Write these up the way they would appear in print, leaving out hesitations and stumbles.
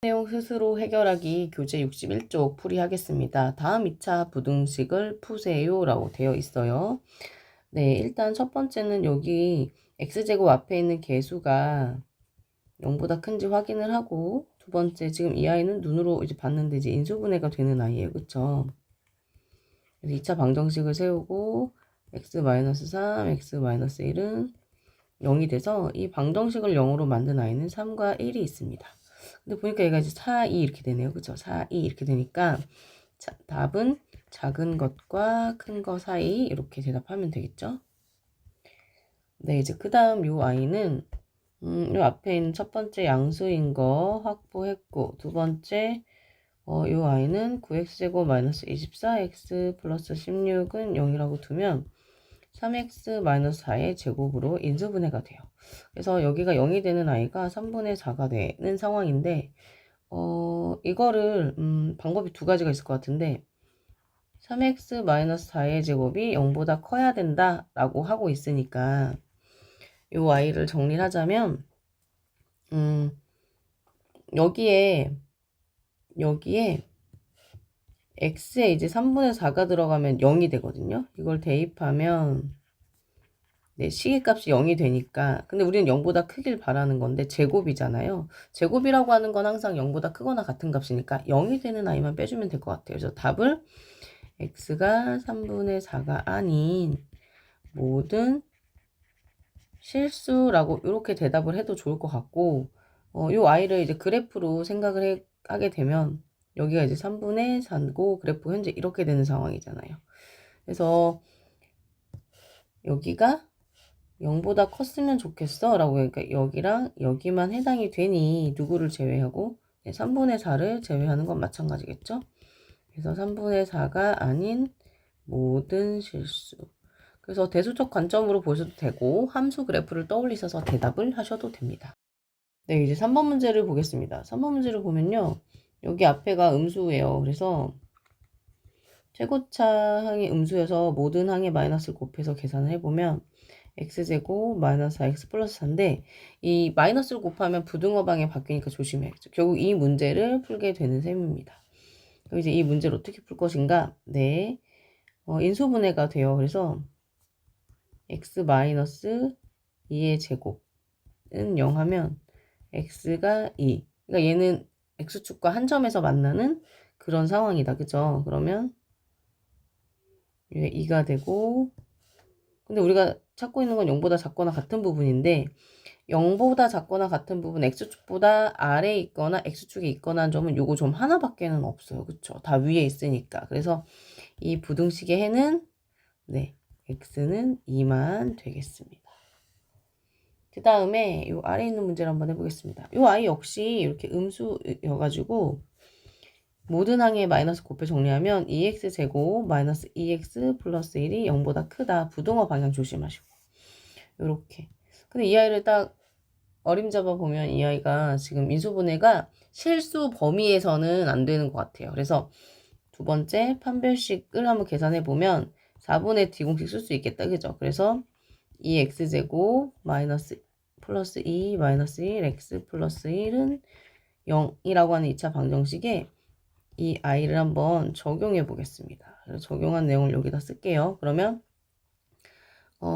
내용 스스로 해결하기 교재 61쪽 풀이하겠습니다. 다음 2차 부등식을 푸세요 라고 되어 있어요. 네, 일단 첫 번째는 여기 x제곱 앞에 있는 개수가 0보다 큰지 확인을 하고, 두 번째 지금 이 아이는 눈으로 이제 봤는데 이제 인수분해가 되는 아이예요. 그쵸? 그래서 2차 방정식을 세우고 x-3, x-1은 0이 돼서 이 방정식을 0으로 만든 아이는 3과 1이 있습니다. 근데 보니까 얘가 이제 4, 2 이렇게 되네요. 그쵸? 4, 2 이렇게 되니까 답은 작은 것과 큰 거 사이 이렇게 대답하면 되겠죠? 네, 이제 그 다음 요 아이는 요 앞에 있는 첫 번째 양수인 거 확보했고, 두 번째 요 아이는 9x제곱 마이너스 24x 플러스 16은 0이라고 두면 3x 마이너스 4의 제곱으로 인수분해가 돼요. 그래서 여기가 0이 되는 아이가 3분의 4가 되는 상황인데, 이거를 방법이 두 가지가 있을 것 같은데, 3x 마이너스 4의 제곱이 0보다 커야 된다라고 하고 있으니까 요 아이를 정리를 하자면 여기에 x에 이제 3분의 4가 들어가면 0이 되거든요. 이걸 대입하면 네, 시계값이 0이 되니까, 근데 우리는 0보다 크길 바라는 건데 제곱이잖아요. 제곱이라고 하는 건 항상 0보다 크거나 같은 값이니까 0이 되는 아이만 빼주면 될 것 같아요. 그래서 답을 x가 3분의 4가 아닌 모든 실수라고 이렇게 대답을 해도 좋을 것 같고, 요 아이를 이제 그래프로 생각을 하게 되면 여기가 이제 3분의 4고 그래프 현재 이렇게 되는 상황이잖아요. 그래서 여기가 0보다 컸으면 좋겠어 라고, 그러니까 여기랑 여기만 해당이 되니 누구를 제외하고 3분의 4를 제외하는 건 마찬가지겠죠. 그래서 3분의 4가 아닌 모든 실수. 그래서 대수적 관점으로 보셔도 되고 함수 그래프를 떠올리셔서 대답을 하셔도 됩니다. 네, 이제 3번 문제를 보겠습니다. 3번 문제를 보면요, 여기 앞에가 음수예요. 그래서 최고차 항이 음수여서 모든 항의 마이너스를 곱해서 계산을 해보면 x제곱 마이너스 4x 플러스 4인데, 이 마이너스를 곱하면 부등호 방에 바뀌니까 조심해야겠죠. 결국 이 문제를 풀게 되는 셈입니다. 그럼 이제 이 문제를 어떻게 풀 것인가? 네, 인수분해가 돼요. 그래서 x 마이너스 2의 제곱은 0 하면 x가 2. 그러니까 얘는 x축과 한 점에서 만나는 그런 상황이다. 그죠? 그러면 이게 2가 되고, 근데 우리가 찾고 있는 건 0보다 작거나 같은 부분인데 0보다 작거나 같은 부분 x축보다 아래에 있거나 x축에 있거나 한 점은 요거 좀 하나밖에는 없어요. 그쵸? 다 위에 있으니까. 그래서 이 부등식의 해는 네, x는 2만 되겠습니다. 그 다음에 요 아래에 있는 문제를 한번 해보겠습니다. 요 아이 역시 이렇게 음수여가지고 모든 항에 마이너스 곱해 정리하면 2x제곱 마이너스 2x 플러스 1이 0보다 크다. 부등호 방향 조심하시고. 요렇게. 근데 이 아이를 딱 어림잡아 보면 이 아이가 지금 인수분해가 실수 범위에서는 안 되는 것 같아요. 그래서 두 번째 판별식을 한번 계산해 보면 4분의 D공식 쓸 수 있겠다. 그죠? 그래서 2x제곱 마이너스 플러스 2 마이너스 1 x 플러스 1은 0이라고 하는 2차 방정식에 이 아이를 한번 적용해 보겠습니다. 적용한 내용을 여기다 쓸게요. 그러면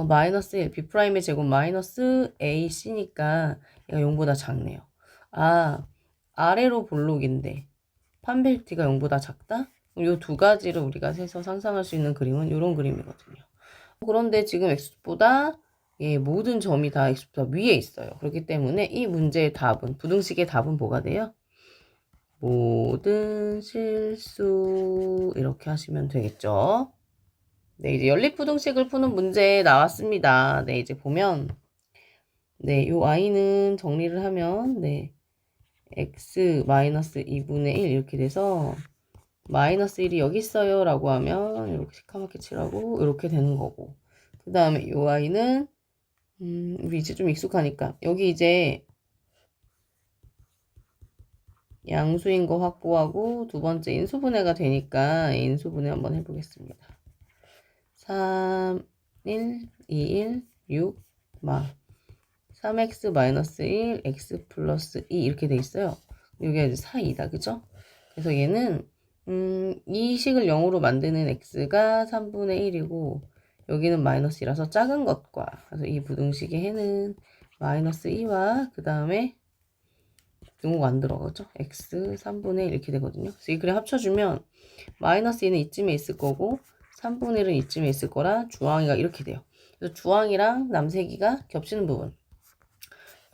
마이너스 1, B'의 제곱 마이너스 AC니까 얘가 0보다 작네요. 아, 아래로 볼록인데 판별t가 0보다 작다? 이 두 가지를 우리가 해서 상상할 수 있는 그림은 이런 그림이거든요. 그런데 지금 x보다 모든 점이 다 x보다 위에 있어요. 그렇기 때문에 이 문제의 답은, 부등식의 답은 뭐가 돼요? 모든 실수 이렇게 하시면 되겠죠. 네, 이제 연립부등식을 푸는 문제 나왔습니다. 네, 이제 보면 네, 요 i는 정리를 하면 네, x 마이너스 2분의 1 이렇게 돼서 마이너스 1이 여기 있어요 라고 하면 이렇게 시커멓게 칠하고 이렇게 되는 거고, 그 다음에 요 i는 우리 이제 좀 익숙하니까 여기 이제 양수인 거 확보하고 두 번째 인수분해가 되니까 인수분해 한번 해보겠습니다. 3, 1, 2, 1, 6, 3x 마이너스 1, x 플러스 2 이렇게 돼 있어요. 여기가 이제 사이다. 그죠? 그래서 얘는 이 식을 0으로 만드는 x가 3분의 1이고 여기는 마이너스라서 작은 것과 그래서 이 부등식의 해는 마이너스 2와 그 다음에 등호가 안 들어가죠. x 3분의 1 이렇게 되거든요. 그래서 이 그래 합쳐주면 마이너스 2는 이쯤에 있을 거고 3분의 1은 이쯤에 있을 거라 주황이가 이렇게 돼요. 그래서 주황이랑 남색이가 겹치는 부분.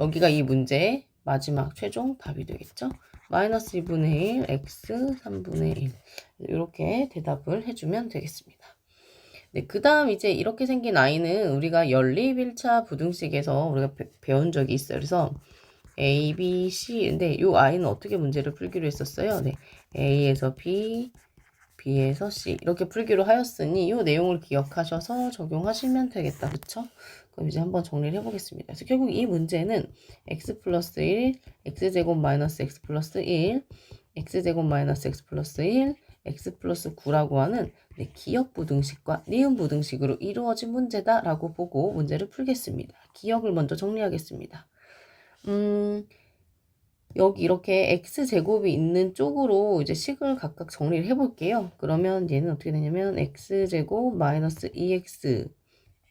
여기가 이 문제의 마지막 최종 답이 되겠죠. 마이너스 2분의 1, x 3분의 1 이렇게 대답을 해주면 되겠습니다. 네, 그 다음 이제 이렇게 생긴 아이는 우리가 연립 1차 부등식에서 우리가 배운 적이 있어요. 그래서 A, B, C 근데 이 아이는 어떻게 문제를 풀기로 했었어요? 네, A에서 B, B에서 C 이렇게 풀기로 하였으니 이 내용을 기억하셔서 적용하시면 되겠다. 그쵸? 그럼 이제 한번 정리를 해보겠습니다. 그래서 결국 이 문제는 x 플러스 1, x제곱 마이너스 x 플러스 1, x제곱 마이너스 x 플러스 1, x 플러스 9라고 하는 기억 부등식과 니은 부등식으로 이루어진 문제다라고 보고 문제를 풀겠습니다. 기억을 먼저 정리하겠습니다. 여기 이렇게 x제곱이 있는 쪽으로 이제 식을 각각 정리를 해볼게요. 그러면 얘는 어떻게 되냐면 x제곱 마이너스 2x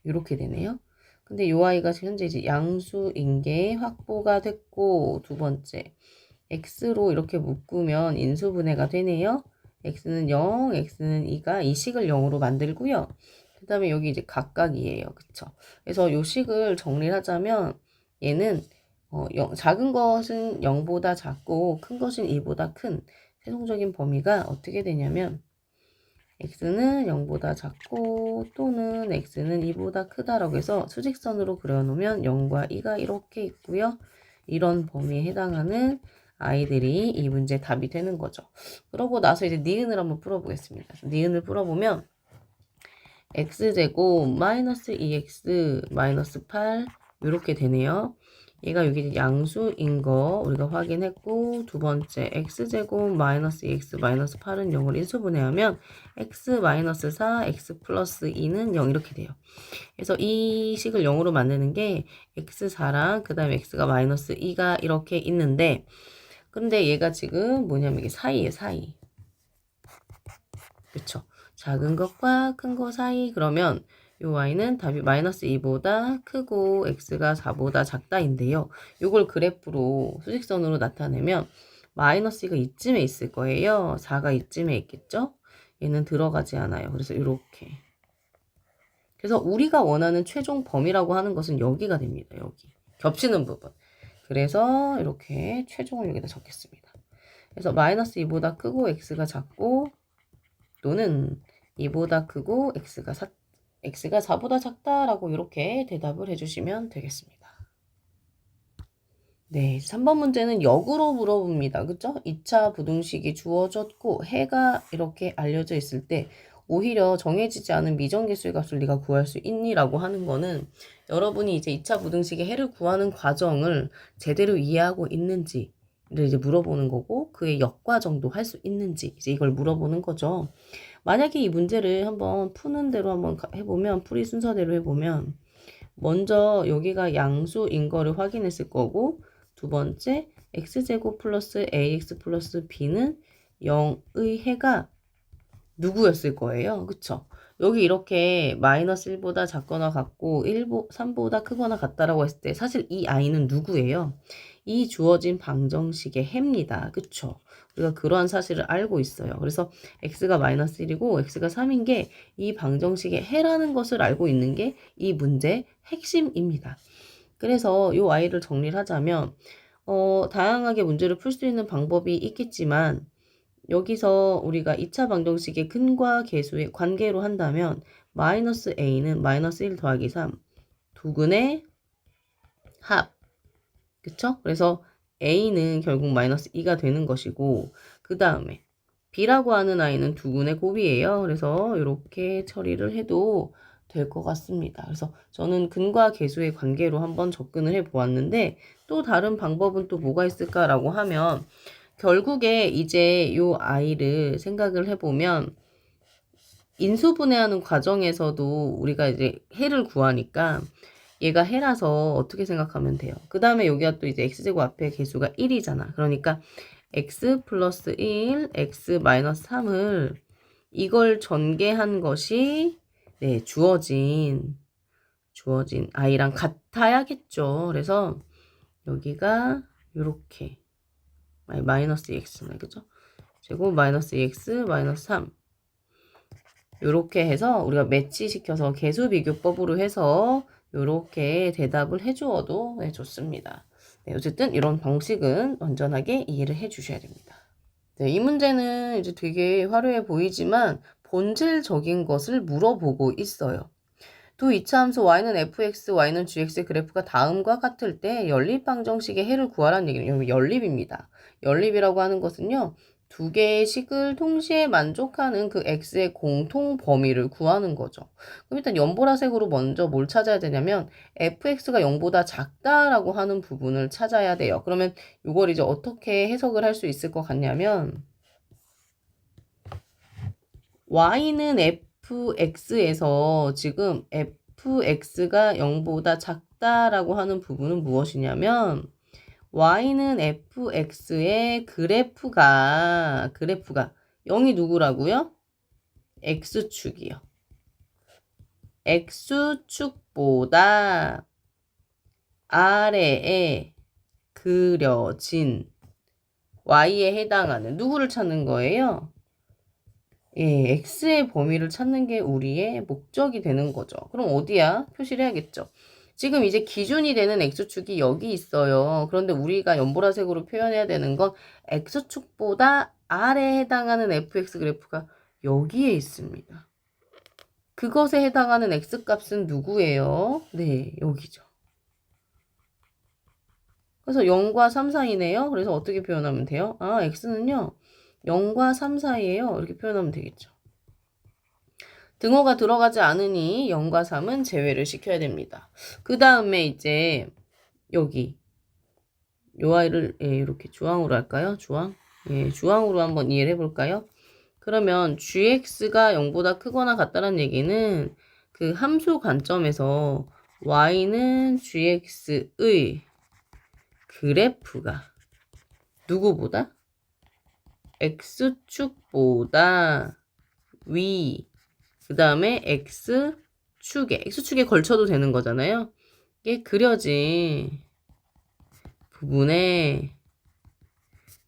이렇게 되네요. 근데 요 아이가 현재 이제 양수인 게 확보가 됐고 두 번째 x로 이렇게 묶으면 인수분해가 되네요. x는 0, x는 2가 이 식을 0으로 만들고요. 그 다음에 여기 이제 각각이에요. 그쵸? 그래서 요 식을 정리를 하자면 얘는 작은 것은 0보다 작고 큰 것은 2보다 큰 세종적인 범위가 어떻게 되냐면 x는 0보다 작고 또는 x는 2보다 크다라고 해서 수직선으로 그려놓으면 0과 2가 이렇게 있고요. 이런 범위에 해당하는 아이들이 이 문제 답이 되는 거죠. 그러고 나서 이제 니은을 한번 풀어보겠습니다. 니은을 풀어보면 x제곱 마이너스 2x 마이너스 8 이렇게 되네요. 얘가 여기 양수인 거 우리가 확인했고 두 번째 x제곱 마이너스 2x 마이너스 8은 0을 인수분해하면 x 마이너스 4 x 플러스 2는 0 이렇게 돼요. 그래서 이 식을 0으로 만드는 게 x4랑 그 다음에 x가 마이너스 2가 이렇게 있는데 근데 얘가 지금 뭐냐면 이게 사이예요. 사이. 그쵸? 작은 것과 큰 거 사이 그러면 요 y는 답이 마이너스 2보다 크고 x가 4보다 작다인데요. 요걸 그래프로 수직선으로 나타내면 마이너스 2가 이쯤에 있을 거예요. 4가 이쯤에 있겠죠? 얘는 들어가지 않아요. 그래서 이렇게. 그래서 우리가 원하는 최종 범위라고 하는 것은 여기가 됩니다. 여기. 겹치는 부분. 그래서 이렇게 최종을 여기다 적겠습니다. 그래서 마이너스 2보다 크고 x가 작고 또는 2보다 크고 x가 4보다 작다라고 이렇게 대답을 해주시면 되겠습니다. 네, 3번 문제는 역으로 물어봅니다. 그죠? 2차 부등식이 주어졌고 해가 이렇게 알려져 있을 때 오히려 정해지지 않은 미정계수의 값을 네가 구할 수 있니? 라고 하는 거는 여러분이 이제 2차 부등식의 해를 구하는 과정을 제대로 이해하고 있는지를 이제 물어보는 거고 그의 역과정도 할 수 있는지 이제 이걸 물어보는 거죠. 만약에 이 문제를 한번 푸는 대로 한번 해보면 풀이 순서대로 해보면 먼저 여기가 양수인 거를 확인했을 거고 두 번째 x제곱 플러스 ax 플러스 b는 0의 해가 누구였을 거예요. 그쵸? 여기 이렇게 마이너스 1보다 작거나 같고 3보다 크거나 같다라고 했을 때 사실 이 아이는 누구예요? 이 주어진 방정식의 해입니다. 그쵸? 우리가 그러한 사실을 알고 있어요. 그래서 x가 마이너스 1이고 x가 3인 게 이 방정식의 해라는 것을 알고 있는 게 이 문제의 핵심입니다. 그래서 이 아이를 정리를 하자면 다양하게 문제를 풀 수 있는 방법이 있겠지만 여기서 우리가 2차 방정식의 근과 계수의 관계로 한다면 마이너스 a는 마이너스 1 더하기 3 두 근의 합. 그쵸? 그래서 a는 결국 마이너스 2가 되는 것이고 그 다음에 b라고 하는 아이는 두 근의 곱이에요. 그래서 이렇게 처리를 해도 될 것 같습니다. 그래서 저는 근과 계수의 관계로 한번 접근을 해 보았는데 또 다른 방법은 또 뭐가 있을까라고 하면 결국에 이제 요 아이를 생각을 해보면 인수분해하는 과정에서도 우리가 이제 해를 구하니까 얘가 해라서 어떻게 생각하면 돼요. 그 다음에 여기가 또 이제 x제곱 앞에 개수가 1이잖아. 그러니까 x 플러스 1, x 마이너스 3을 이걸 전개한 것이 네, 주어진 i랑 같아야겠죠. 그래서 여기가 요렇게 마이너스 2x네, 그죠? 제곱 마이너스 2x 마이너스 3 요렇게 해서 우리가 매치시켜서 계수 비교법으로 해서 요렇게 대답을 해주어도 네, 좋습니다. 네, 어쨌든 이런 방식은 완전하게 이해를 해 주셔야 됩니다. 네, 이 문제는 이제 되게 화려해 보이지만 본질적인 것을 물어보고 있어요. 두 이차함수 y는 fx, y는 gx의 그래프가 다음과 같을 때 연립방정식의 해를 구하라는 얘기는 연립입니다. 연립이라고 하는 것은요. 두 개의 식을 동시에 만족하는 그 x의 공통 범위를 구하는 거죠. 그럼 일단 연보라색으로 먼저 뭘 찾아야 되냐면 fx가 0보다 작다라고 하는 부분을 찾아야 돼요. 그러면 이걸 이제 어떻게 해석을 할 수 있을 것 같냐면 y는 fx에서 지금 fx가 0보다 작다라고 하는 부분은 무엇이냐면 y는 fx의 그래프가 0이 누구라고요? x축이요. x축보다 아래에 그려진 y에 해당하는 누구를 찾는 거예요? 예, x의 범위를 찾는 게 우리의 목적이 되는 거죠. 그럼 어디야? 표시를 해야겠죠. 지금 이제 기준이 되는 x축이 여기 있어요. 그런데 우리가 연보라색으로 표현해야 되는 건 x축보다 아래에 해당하는 fx 그래프가 여기에 있습니다. 그것에 해당하는 x값은 누구예요? 네, 여기죠. 그래서 0과 3 사이네요. 그래서 어떻게 표현하면 돼요? 아, x는요. 0과 3 사이에요. 이렇게 표현하면 되겠죠. 등호가 들어가지 않으니 0과 3은 제외를 시켜야 됩니다. 그 다음에 이제 여기 요 아이를 이렇게 주황으로 할까요? 주황? 예, 주황으로 한번 이해를 해볼까요? 그러면 gx가 0보다 크거나 같다는 얘기는 그 함수 관점에서 y는 gx의 그래프가 누구보다? x축보다 위, 그 다음에 x축에 걸쳐도 되는 거잖아요. 이게 그려진 부분에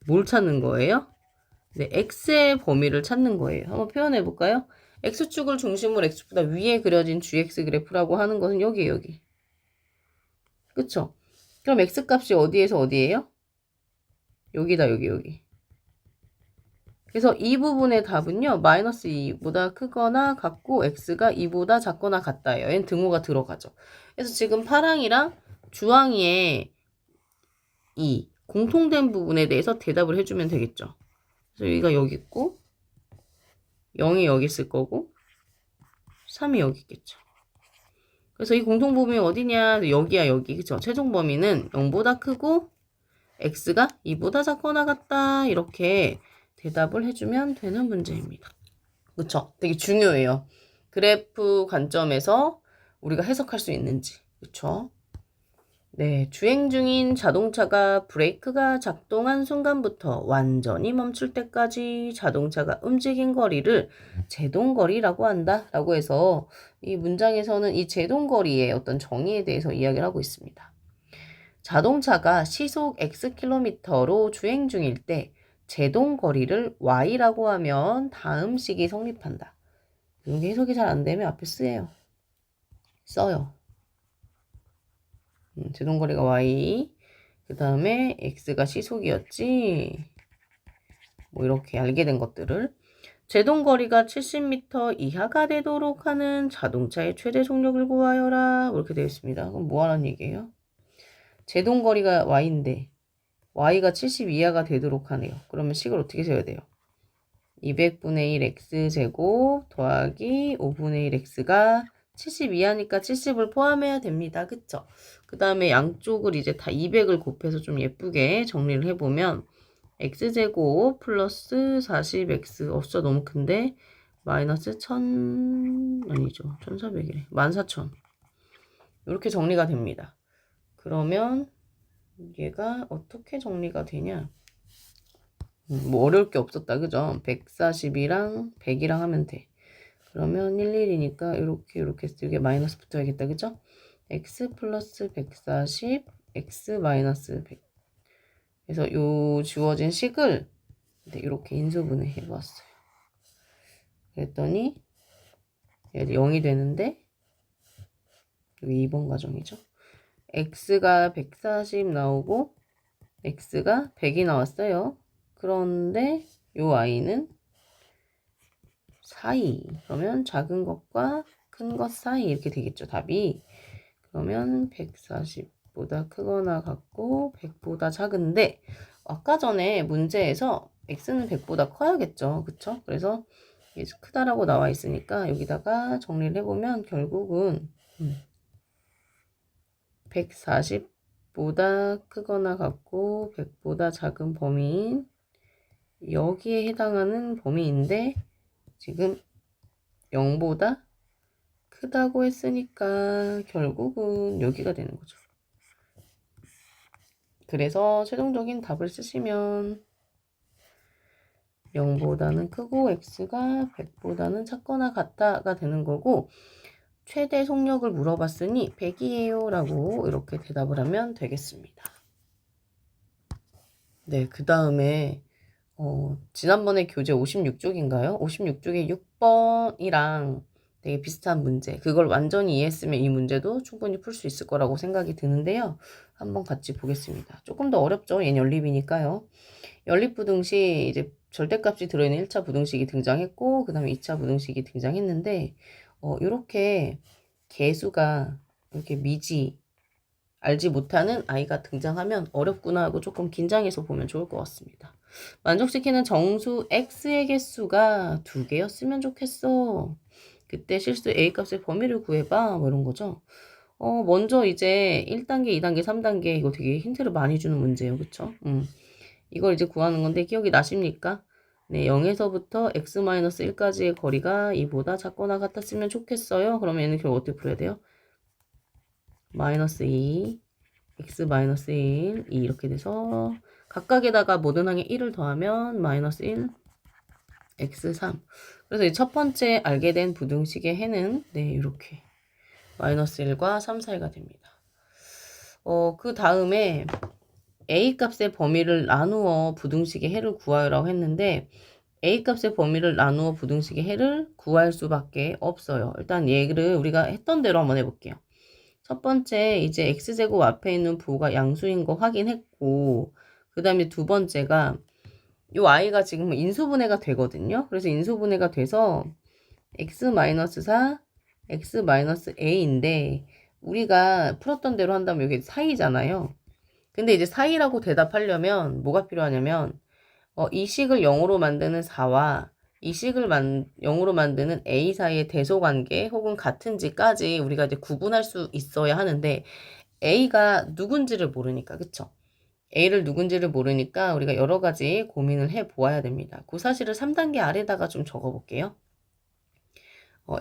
뭘 찾는 거예요? 네, x의 범위를 찾는 거예요. 한번 표현해 볼까요? x축을 중심으로 x보다 위에 그려진 gx 그래프라고 하는 것은 여기에요, 여기. 그쵸? 그럼 x값이 어디에서 어디예요? 여기다, 여기. 그래서 이 부분의 답은요. 마이너스 2보다 크거나 같고 x가 2보다 작거나 같다예요. 얘는 등호가 들어가죠. 그래서 지금 파랑이랑 주황이의 이 공통된 부분에 대해서 대답을 해주면 되겠죠. 그래서 여기가 여기 있고 0이 여기 있을 거고 3이 여기 있겠죠. 그래서 이 공통 범위 어디냐? 여기야, 여기. 그쵸? 최종 범위는 0보다 크고 x가 2보다 작거나 같다. 이렇게 대답을 해주면 되는 문제입니다. 그쵸? 되게 중요해요. 그래프 관점에서 우리가 해석할 수 있는지. 그쵸? 네, 주행 중인 자동차가 브레이크가 작동한 순간부터 완전히 멈출 때까지 자동차가 움직인 거리를 제동거리라고 한다. 라고 해서 이 문장에서는 이 제동거리의 어떤 정의에 대해서 이야기를 하고 있습니다. 자동차가 시속 Xkm로 주행 중일 때 제동거리를 Y라고 하면 다음 식이 성립한다. 이게 해석이 잘 안 되면 앞에 써요. 제동거리가 Y, 그 다음에 X가 시속이었지. 뭐 이렇게 알게 된 것들을. 제동거리가 70m 이하가 되도록 하는 자동차의 최대 속력을 구하여라. 이렇게 되어 있습니다. 그럼 뭐 하라는 얘기예요? 제동거리가 Y인데 Y가 70 이하가 되도록 하네요. 그러면 식을 어떻게 세워야 돼요? 200분의 1 X제곱 더하기 5분의 1 X가 70 이하니까 70을 포함해야 됩니다. 그쵸? 그 다음에 양쪽을 이제 다 200을 곱해서 좀 예쁘게 정리를 해보면 X제곱 플러스 40X 숫자 너무 큰데 마이너스 1000 아니죠. 1400이래. 14,000 이렇게 정리가 됩니다. 그러면 얘가 어떻게 정리가 되냐? 뭐 어려울 게 없었다. 그죠? 140이랑 100이랑 하면 돼. 그러면 11이니까 이렇게 해서 이게 마이너스 붙어야겠다. 그죠? x 플러스 140, x 마이너스 100. 그래서 요 주어진 식을 이렇게 인수분해 해보았어요. 그랬더니 얘도 0이 되는데 여기 2번 과정이죠. x가 140 나오고 x가 100이 나왔어요. 그런데 요 i는 사이. 그러면 작은 것과 큰 것 사이 이렇게 되겠죠. 답이. 그러면 140보다 크거나 같고 100보다 작은데 아까 전에 문제에서 x는 100보다 커야겠죠. 그쵸? 그래서 크다라고 나와 있으니까 여기다가 정리를 해보면 결국은 140보다 크거나 같고 100보다 작은 범위인 여기에 해당하는 범위인데 지금 0보다 크다고 했으니까 결국은 여기가 되는 거죠. 그래서 최종적인 답을 쓰시면 0보다는 크고 x가 100보다는 작거나 같다가 되는 거고 최대 속력을 물어봤으니 100이에요 라고 이렇게 대답을 하면 되겠습니다. 네, 그 다음에 지난번에 교재 56쪽인가요? 56쪽에 6번이랑 되게 비슷한 문제. 그걸 완전히 이해했으면 이 문제도 충분히 풀 수 있을 거라고 생각이 드는데요. 한번 같이 보겠습니다. 조금 더 어렵죠? 얘는 연립이니까요. 연립부등식 이제 절대값이 들어있는 1차 부등식이 등장했고 그 다음에 2차 부등식이 등장했는데 이렇게 개수가 이렇게 미지 알지 못하는 아이가 등장하면 어렵구나 하고 조금 긴장해서 보면 좋을 것 같습니다. 만족시키는 정수 x의 개수가 2개였으면 좋겠어. 그때 실수 a 값의 범위를 구해봐. 뭐 이런 거죠. 먼저 이제 1단계, 2단계, 3단계 이거 되게 힌트를 많이 주는 문제예요. 그쵸? 이걸 이제 구하는 건데 기억이 나십니까? 네, 0에서부터 x-1까지의 거리가 2보다 작거나 같았으면 좋겠어요. 그러면 얘는 결국 어떻게 풀어야 돼요? 마이너스 2, x-1, 2 이렇게 돼서 각각에다가 모든 항에 1을 더하면 마이너스 1, x3. 그래서 이 첫 번째 알게 된 부등식의 해는 네, 이렇게 마이너스 1과 3 사이가 됩니다. 그 다음에 a 값의 범위를 나누어 부등식의 해를 구하라고 했는데 a 값의 범위를 나누어 부등식의 해를 구할 수밖에 없어요. 일단 얘를 우리가 했던 대로 한번 해볼게요. 첫 번째 이제 x제곱 앞에 있는 부호가 양수인 거 확인했고 그 다음에 두 번째가 이 i가 지금 인수분해가 되거든요. 그래서 인수분해가 돼서 x-4, x-a인데 우리가 풀었던 대로 한다면 여기 사이잖아요. 근데 이제 사이라고 대답하려면 뭐가 필요하냐면 이 식을 0으로 만드는 4와 이 식을 0으로 만드는 a 사이의 대소관계 혹은 같은지까지 우리가 이제 구분할 수 있어야 하는데 a가 누군지를 모르니까 그쵸? a를 누군지를 모르니까 우리가 여러 가지 고민을 해 보아야 됩니다. 그 사실을 3단계 아래다가 좀 적어 볼게요.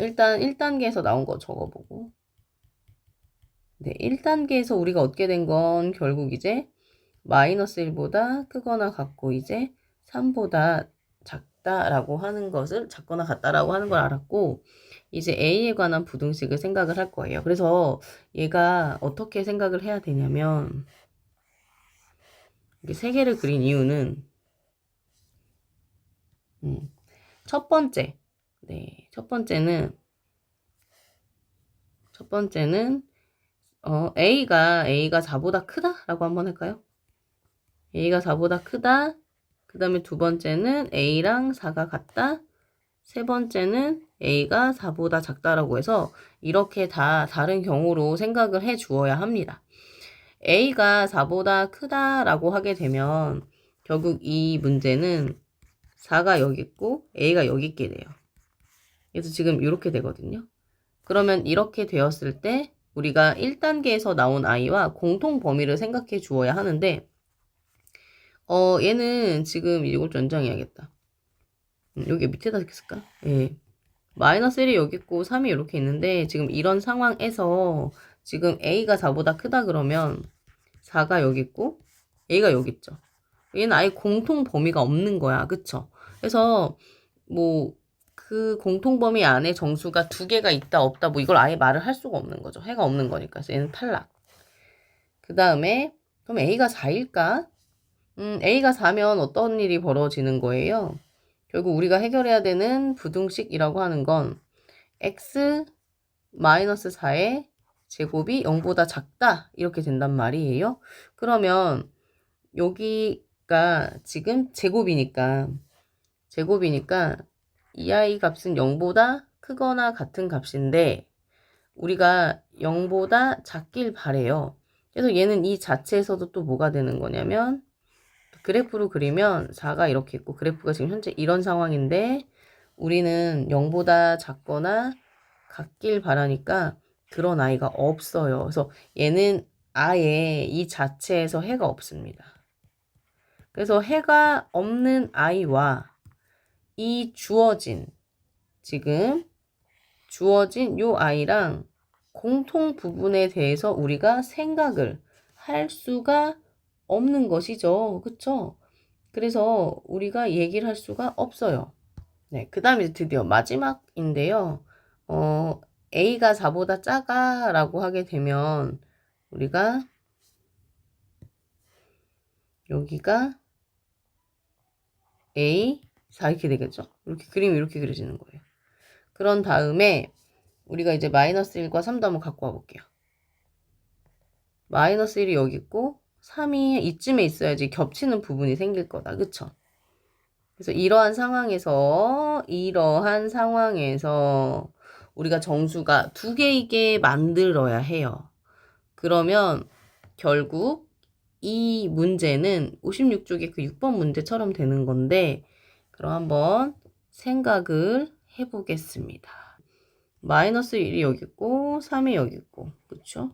일단 1단계에서 나온 거 적어보고 네, 1단계에서 우리가 얻게 된 건 결국 이제 마이너스 1보다 크거나 같고 이제 3보다 작다라고 하는 것을 작거나 같다라고 하는 걸 알았고 이제 A에 관한 부등식을 생각을 할 거예요. 그래서 얘가 어떻게 생각을 해야 되냐면 이렇게 세 개를 그린 이유는 첫 번째 네, 첫 번째는 A가 4보다 크다라고 한번 할까요? A가 4보다 크다. 그 다음에 두 번째는 A랑 4가 같다. 세 번째는 A가 4보다 작다라고 해서 이렇게 다 다른 경우로 생각을 해 주어야 합니다. A가 4보다 크다라고 하게 되면 결국 이 문제는 4가 여기 있고 A가 여기 있게 돼요. 그래서 지금 이렇게 되거든요. 그러면 이렇게 되었을 때 우리가 1단계에서 나온 I와 공통 범위를 생각해 주어야 하는데 얘는 지금 이걸 연장해야겠다. 여기 밑에다 쓸까? 예. 마이너스 1이 여기 있고 3이 이렇게 있는데 지금 이런 상황에서 지금 A가 4보다 크다 그러면 4가 여기 있고 A가 여기 있죠. 얘는 아예 공통 범위가 없는 거야. 그쵸? 그래서 뭐 그 공통 범위 안에 정수가 두 개가 있다 없다 뭐 이걸 아예 말을 할 수가 없는 거죠. 해가 없는 거니까. 그래서 얘는 탈락. 그 다음에 그럼 A가 4일까? A가 4면 어떤 일이 벌어지는 거예요? 결국 우리가 해결해야 되는 부등식이라고 하는 건 x 4의 제곱이 0보다 작다 이렇게 된단 말이에요. 그러면 여기가 지금 제곱이니까 이 아이 값은 0보다 크거나 같은 값인데 우리가 0보다 작길 바래요. 그래서 얘는 이 자체에서도 또 뭐가 되는 거냐면 그래프로 그리면 4가 이렇게 있고 그래프가 지금 현재 이런 상황인데 우리는 0보다 작거나 같길 바라니까 그런 아이가 없어요. 그래서 얘는 아예 이 자체에서 해가 없습니다. 그래서 해가 없는 아이와 이 지금 주어진 요 아이랑 공통 부분에 대해서 우리가 생각을 할 수가 없는 것이죠. 그쵸? 그래서 우리가 얘기를 할 수가 없어요. 네, 그 다음에 드디어 마지막인데요. A가 4보다 작아라고 하게 되면 우리가 여기가 A 4 이렇게 되겠죠? 이렇게 그림이 이렇게 그려지는 거예요. 그런 다음에 우리가 이제 마이너스 1과 3도 한번 갖고 와볼게요. 마이너스 1이 여기 있고 3이 이쯤에 있어야지 겹치는 부분이 생길 거다. 그쵸? 그래서 이러한 상황에서 우리가 정수가 두 개이게 만들어야 해요. 그러면 결국 이 문제는 56쪽의 그 6번 문제처럼 되는 건데 그럼 한번 생각을 해보겠습니다. 마이너스 1이 여기 있고 3이 여기 있고 그쵸?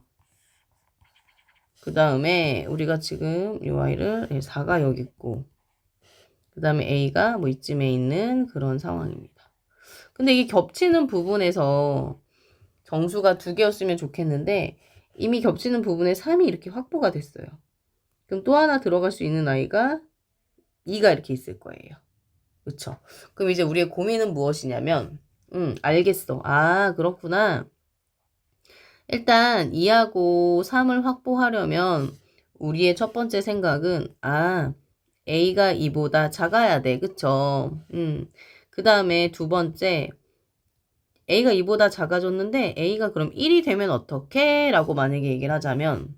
그 다음에 우리가 지금 이 y를 4가 여기 있고 그 다음에 a가 뭐 이쯤에 있는 그런 상황입니다. 근데 이게 겹치는 부분에서 정수가 두 개였으면 좋겠는데 이미 겹치는 부분에 3이 이렇게 확보가 됐어요. 그럼 또 하나 들어갈 수 있는 아이가 2가 이렇게 있을 거예요. 그쵸? 그럼 이제 우리의 고민은 무엇이냐면 알겠어. 아 그렇구나. 일단 2하고 3을 확보하려면 우리의 첫 번째 생각은 A가 2보다 작아야 돼. 그쵸? 그 다음에 두 번째 A가 2보다 작아졌는데 A가 그럼 1이 되면 어떡해? 라고 만약에 얘기를 하자면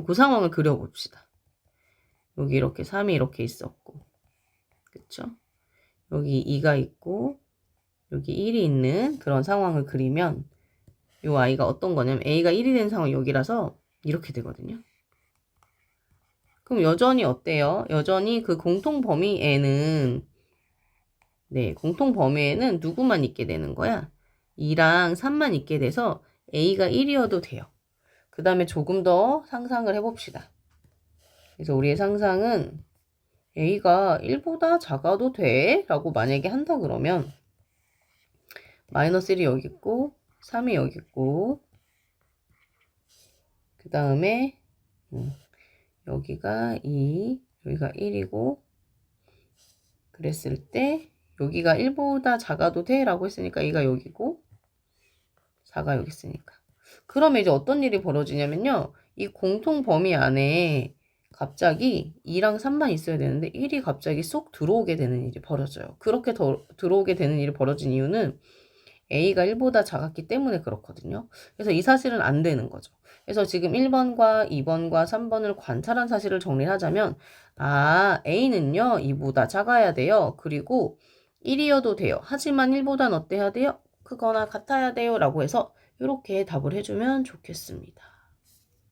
그 상황을 그려봅시다. 여기 이렇게 3이 이렇게 있었고 그쵸? 여기 2가 있고 여기 1이 있는 그런 상황을 그리면 이 아이가 어떤 거냐면 A가 1이 된 상황이 여기라서 이렇게 되거든요. 그럼 여전히 어때요? 여전히 그 공통 범위에는 공통 범위에는 누구만 있게 되는 거야? 2랑 3만 있게 돼서 A가 1이어도 돼요. 그 다음에 조금 더 상상을 해봅시다. 그래서 우리의 상상은 A가 1보다 작아도 돼? 라고 만약에 한다 그러면 마이너스 1이 여기 있고 3이 여기 있고 그 다음에 여기가 2, 여기가 1이고 그랬을 때 여기가 1보다 작아도 돼? 라고 했으니까 2가 여기고 4가 여기 있으니까. 그러면 이제 어떤 일이 벌어지냐면요. 이 공통 범위 안에 갑자기 2랑 3만 있어야 되는데 1이 갑자기 쏙 들어오게 되는 일이 벌어져요. 그렇게 들어오게 되는 일이 벌어진 이유는 A가 1보다 작았기 때문에 그렇거든요. 그래서 이 사실은 안 되는 거죠. 그래서 지금 1번과 2번과 3번을 관찰한 사실을 정리하자면 A는요 2보다 작아야 돼요. 그리고 1이어도 돼요. 하지만 1보단 어때야 돼요? 크거나 같아야 돼요. 라고 해서 이렇게 답을 해주면 좋겠습니다.